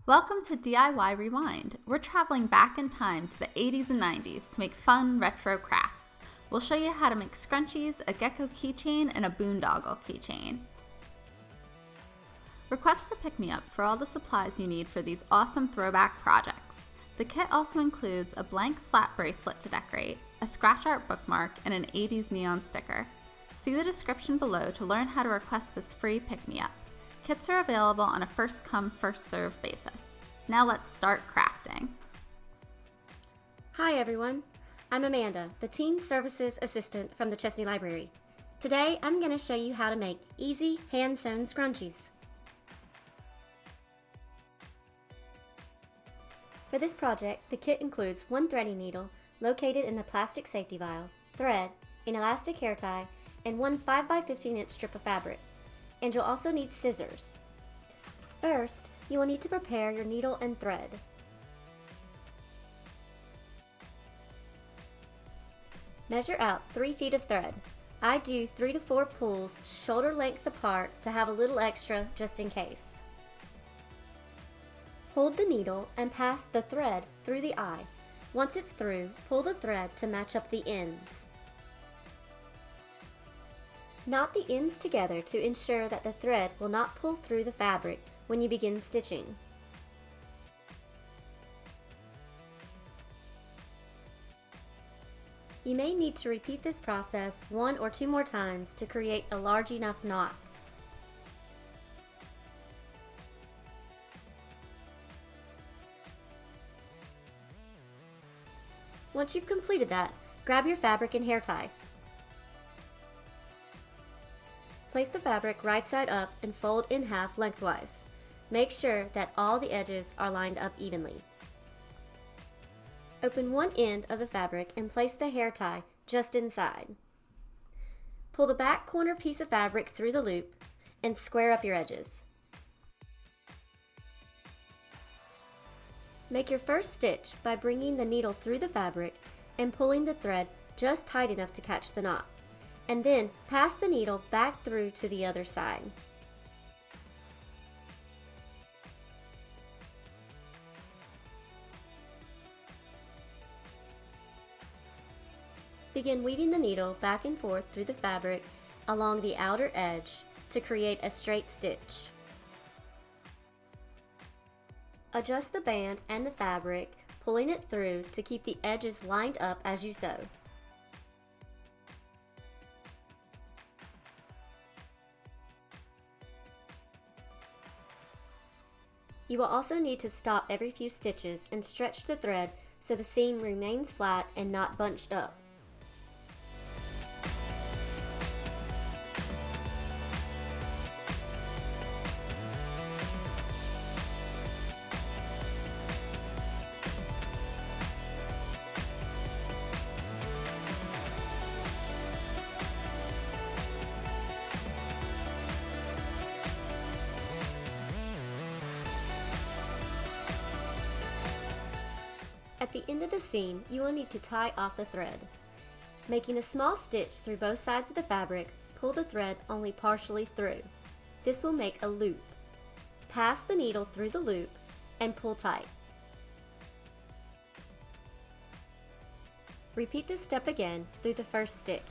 Welcome to DIY Rewind. We're traveling back in time to the 80s and 90s to make fun retro crafts. We'll show you how to make scrunchies, a Gecko Keychain, and a Boondoggle Keychain. Request a pick-me-up for all the supplies you need for these awesome throwback projects. The kit also includes a blank slap bracelet to decorate, a scratch art bookmark, and an 80s neon sticker. See the description below to learn how to request this free pick-me-up. Kits are available on a first-come, first-served basis. Now let's start crafting. Hi everyone, I'm Amanda, the Team Services Assistant from the Chesney Library. Today I'm going to show you how to make easy hand-sewn scrunchies. For this project, the kit includes one threading needle located in the plastic safety vial, thread, an elastic hair tie, and one 5x15 inch strip of fabric. And you'll also need scissors. First, you will need to prepare your needle and thread. Measure out 3 feet of thread. I do 3 to 4 pulls shoulder length apart to have a little extra just in case. Hold the needle and pass the thread through the eye. Once it's through, pull the thread to match up the ends. Knot the ends together to ensure that the thread will not pull through the fabric when you begin stitching. You may need to repeat this process 1 or 2 more times to create a large enough knot. Once you've completed that, grab your fabric and hair tie. Place the fabric right side up and fold in half lengthwise. Make sure that all the edges are lined up evenly. Open one end of the fabric and place the hair tie just inside. Pull the back corner piece of fabric through the loop and square up your edges. Make your first stitch by bringing the needle through the fabric and pulling the thread just tight enough to catch the knot, and then pass the needle back through to the other side. Begin weaving the needle back and forth through the fabric along the outer edge to create a straight stitch. Adjust the band and the fabric, pulling it through to keep the edges lined up as you sew. You will also need to stop every few stitches and stretch the thread so the seam remains flat and not bunched up. At the end of the seam, you will need to tie off the thread. Making a small stitch through both sides of the fabric, pull the thread only partially through. This will make a loop. Pass the needle through the loop and pull tight. Repeat this step again through the first stitch.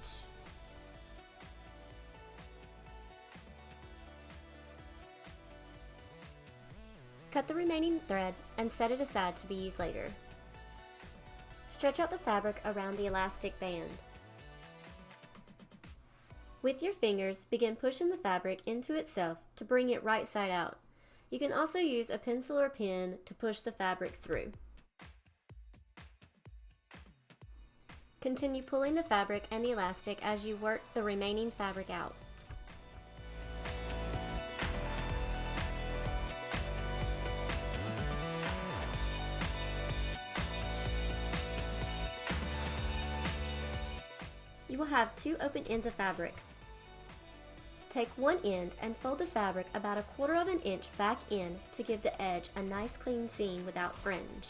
Cut the remaining thread and set it aside to be used later. Stretch out the fabric around the elastic band. With your fingers, begin pushing the fabric into itself to bring it right side out. You can also use a pencil or pen to push the fabric through. Continue pulling the fabric and the elastic as you work the remaining fabric out. You will have 2 open ends of fabric. Take one end and fold the fabric about 1/4 inch back in to give the edge a nice clean seam without fringe.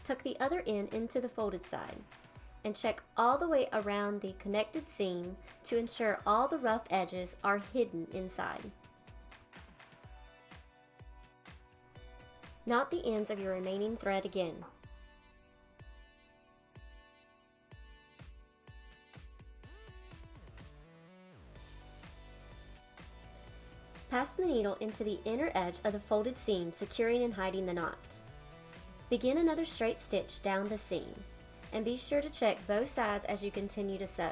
Tuck the other end into the folded side and check all the way around the connected seam to ensure all the rough edges are hidden inside. Knot the ends of your remaining thread again. Pass the needle into the inner edge of the folded seam, securing and hiding the knot. Begin another straight stitch down the seam, and be sure to check both sides as you continue to sew.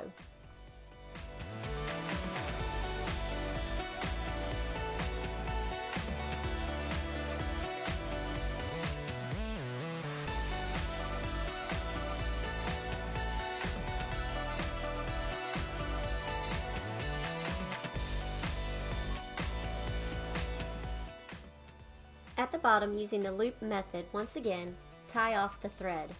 At the bottom, using the loop method, once again, tie off the thread.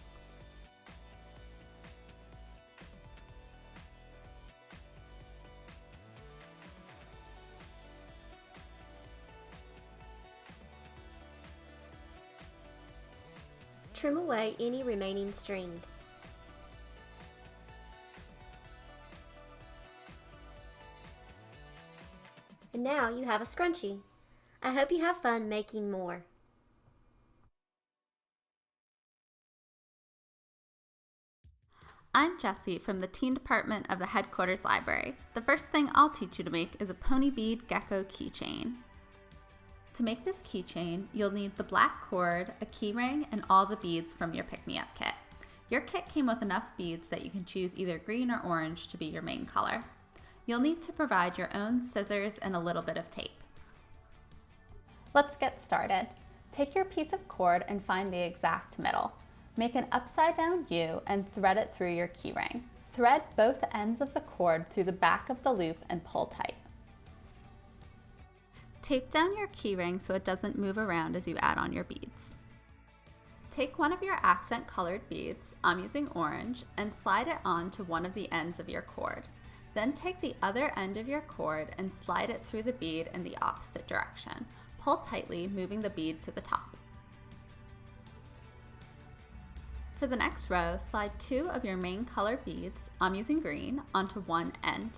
Trim away any remaining string. And now you have a scrunchie. I hope you have fun making more. I'm Jessie from the Teen Department of the Headquarters Library. The first thing I'll teach you to make is a pony bead gecko keychain. To make this keychain, you'll need the black cord, a keyring, and all the beads from your pick-me-up kit. Your kit came with enough beads that you can choose either green or orange to be your main color. You'll need to provide your own scissors and a little bit of tape. Let's get started. Take your piece of cord and find the exact middle. Make an upside down U and thread it through your keyring. Thread both ends of the cord through the back of the loop and pull tight. Tape down your keyring so it doesn't move around as you add on your beads. Take one of your accent colored beads, I'm using orange, and slide it onto one of the ends of your cord. Then take the other end of your cord and slide it through the bead in the opposite direction. Pull tightly, moving the bead to the top. For the next row, slide two of your main color beads, I'm using green, onto one end.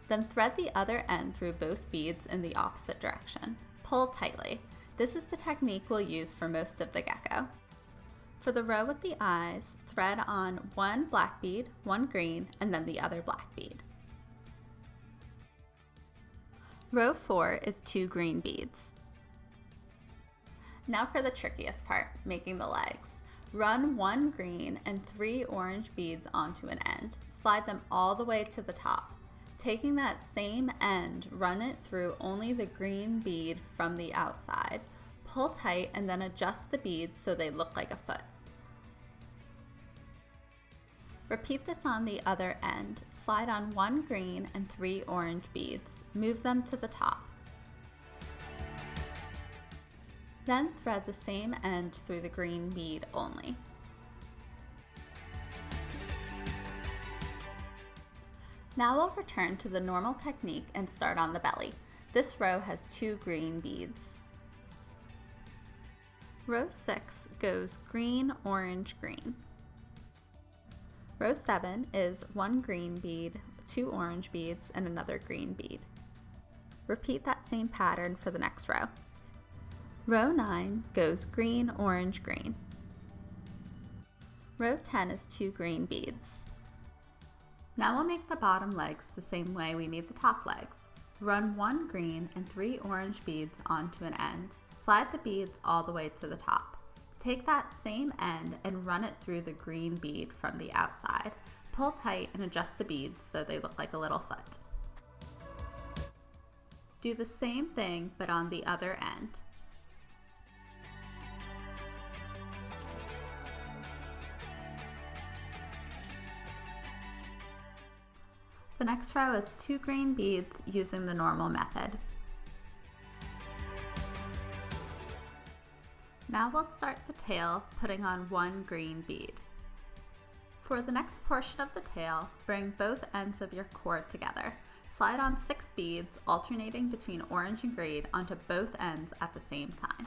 Then thread the other end through both beads in the opposite direction. Pull tightly. This is the technique we'll use for most of the gecko. For the row with the eyes, thread on one black bead, one green, and then the other black bead. Row 4 is 2 green beads. Now for the trickiest part, making the legs. Run 1 green and 3 orange beads onto an end. Slide them all the way to the top. Taking that same end, run it through only the green bead from the outside. Pull tight and then adjust the beads so they look like a foot. Repeat this on the other end. Slide on 1 green and 3 orange beads. Move them to the top. Then thread the same end through the green bead only. Now we'll return to the normal technique and start on the belly. This row has 2 green beads. Row 6 goes green, orange, green. Row 7 is 1 green bead, 2 orange beads, and another green bead. Repeat that same pattern for the next row. Row 9 goes green, orange, green. Row 10 is 2 green beads. Now we'll make the bottom legs the same way we made the top legs. Run 1 green and 3 orange beads onto an end. Slide the beads all the way to the top. Take that same end and run it through the green bead from the outside. Pull tight and adjust the beads so they look like a little foot. Do the same thing but on the other end. The next row is 2 green beads using the normal method. Now we'll start the tail putting on 1 green bead. For the next portion of the tail, bring both ends of your cord together. Slide on 6 beads, alternating between orange and green onto both ends at the same time.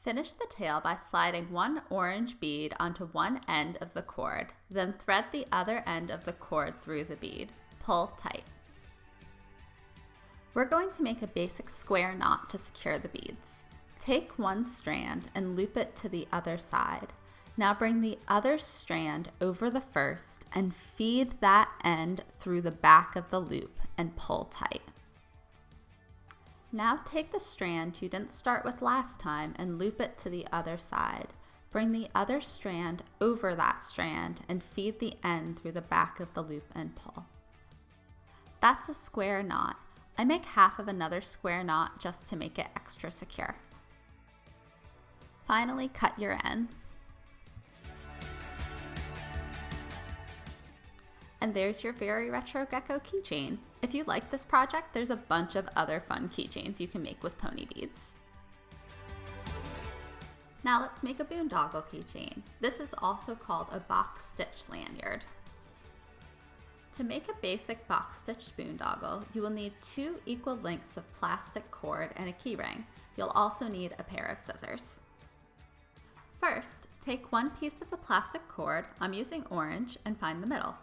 Finish the tail by sliding one orange bead onto one end of the cord, then thread the other end of the cord through the bead. Pull tight. We're going to make a basic square knot to secure the beads. Take one strand and loop it to the other side. Now bring the other strand over the first and feed that end through the back of the loop and pull tight. Now take the strand you didn't start with last time and loop it to the other side. Bring the other strand over that strand and feed the end through the back of the loop and pull. That's a square knot. I make half of another square knot just to make it extra secure. Finally, cut your ends. And there's your very retro Gecko keychain. If you like this project, there's a bunch of other fun keychains you can make with pony beads. Now let's make a Boondoggle keychain. This is also called a box stitch lanyard. To make a basic box stitch boondoggle, you will need 2 equal lengths of plastic cord and a key ring. You'll also need a pair of scissors. First, take one piece of the plastic cord, I'm using orange, and find the middle.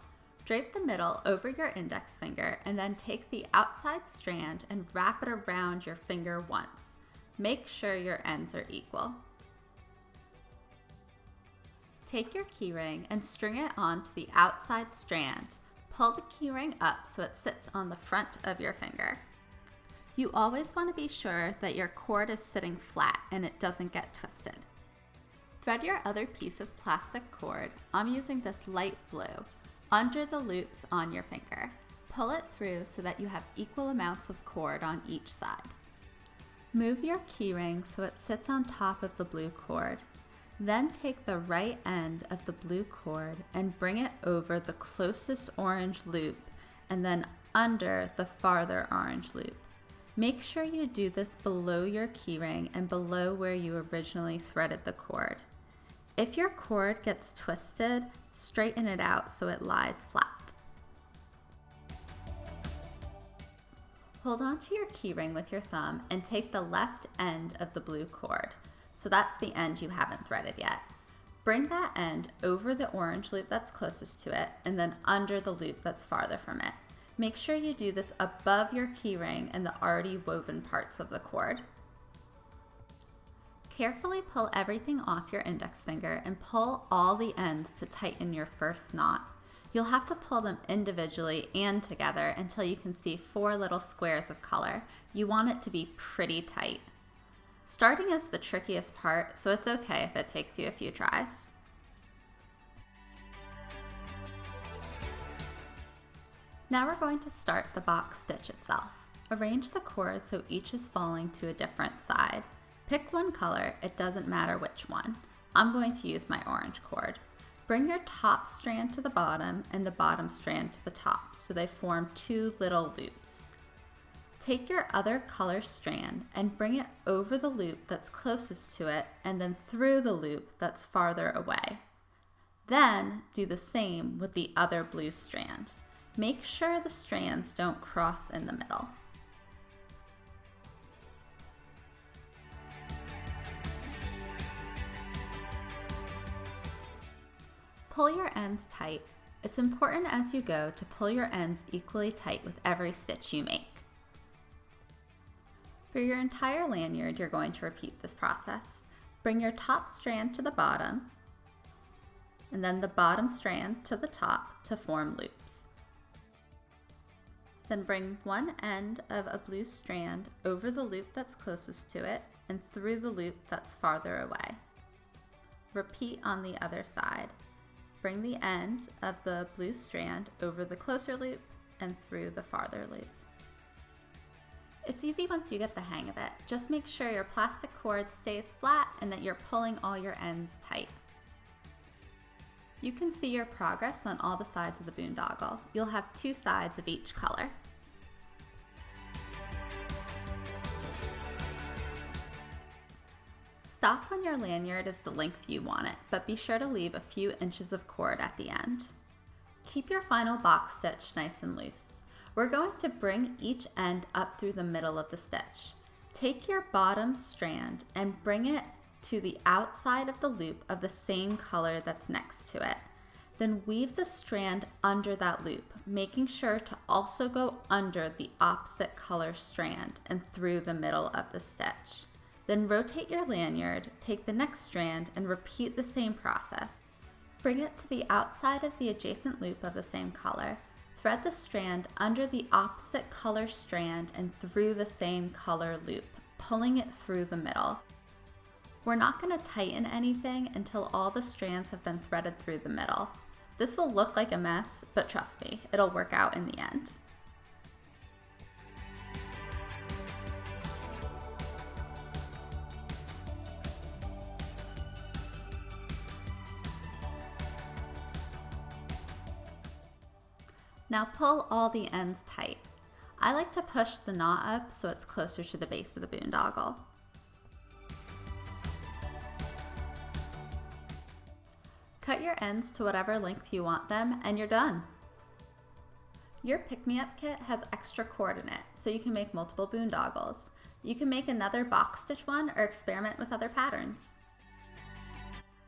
Drape the middle over your index finger and then take the outside strand and wrap it around your finger once. Make sure your ends are equal. Take your key ring and string it onto the outside strand. Pull the key ring up so it sits on the front of your finger. You always want to be sure that your cord is sitting flat and it doesn't get twisted. Thread your other piece of plastic cord, I'm using this light blue, under the loops on your finger. Pull it through so that you have equal amounts of cord on each side. Move your key ring so it sits on top of the blue cord. Then take the right end of the blue cord and bring it over the closest orange loop and then under the farther orange loop. Make sure you do this below your key ring and below where you originally threaded the cord. If your cord gets twisted, straighten it out so it lies flat. Hold on to your key ring with your thumb and take the left end of the blue cord. So that's the end you haven't threaded yet. Bring that end over the orange loop that's closest to it and then under the loop that's farther from it. Make sure you do this above your key ring and the already woven parts of the cord. Carefully pull everything off your index finger and pull all the ends to tighten your first knot. You'll have to pull them individually and together until you can see 4 little squares of color. You want it to be pretty tight. Starting is the trickiest part, so it's okay if it takes you a few tries. Now we're going to start the box stitch itself. Arrange the cord so each is falling to a different side. Pick one color, it doesn't matter which one. I'm going to use my orange cord. Bring your top strand to the bottom and the bottom strand to the top so they form 2 little loops. Take your other color strand and bring it over the loop that's closest to it and then through the loop that's farther away. Then do the same with the other blue strand. Make sure the strands don't cross in the middle. Pull your ends tight. It's important as you go to pull your ends equally tight with every stitch you make. For your entire lanyard, you're going to repeat this process. Bring your top strand to the bottom, and then the bottom strand to the top to form loops. Then bring one end of a blue strand over the loop that's closest to it and through the loop that's farther away. Repeat on the other side. Bring the end of the blue strand over the closer loop and through the farther loop. It's easy once you get the hang of it. Just make sure your plastic cord stays flat and that you're pulling all your ends tight. You can see your progress on all the sides of the boondoggle. You'll have 2 sides of each color. Stop when your lanyard is the length you want it, but be sure to leave a few inches of cord at the end. Keep your final box stitch nice and loose. We're going to bring each end up through the middle of the stitch. Take your bottom strand and bring it to the outside of the loop of the same color that's next to it. Then weave the strand under that loop, making sure to also go under the opposite color strand and through the middle of the stitch. Then rotate your lanyard, take the next strand, and repeat the same process. Bring it to the outside of the adjacent loop of the same color. Thread the strand under the opposite color strand and through the same color loop, pulling it through the middle. We're not going to tighten anything until all the strands have been threaded through the middle. This will look like a mess, but trust me, it'll work out in the end. Now pull all the ends tight. I like to push the knot up so it's closer to the base of the boondoggle. Cut your ends to whatever length you want them and you're done. Your pick-me-up kit has extra cord in it, so you can make multiple boondoggles. You can make another box stitch one or experiment with other patterns.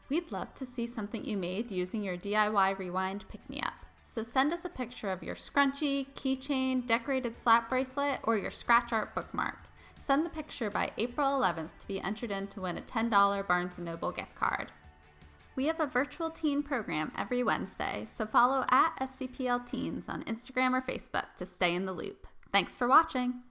We'd love to see something you made using your DIY Rewind pick-me-up. So send us a picture of your scrunchie, keychain, decorated slap bracelet, or your scratch art bookmark. Send the picture by April 11th to be entered in to win a $10 Barnes & Noble gift card. We have a virtual teen program every Wednesday, so follow @SCPL Teens on Instagram or Facebook to stay in the loop. Thanks for watching!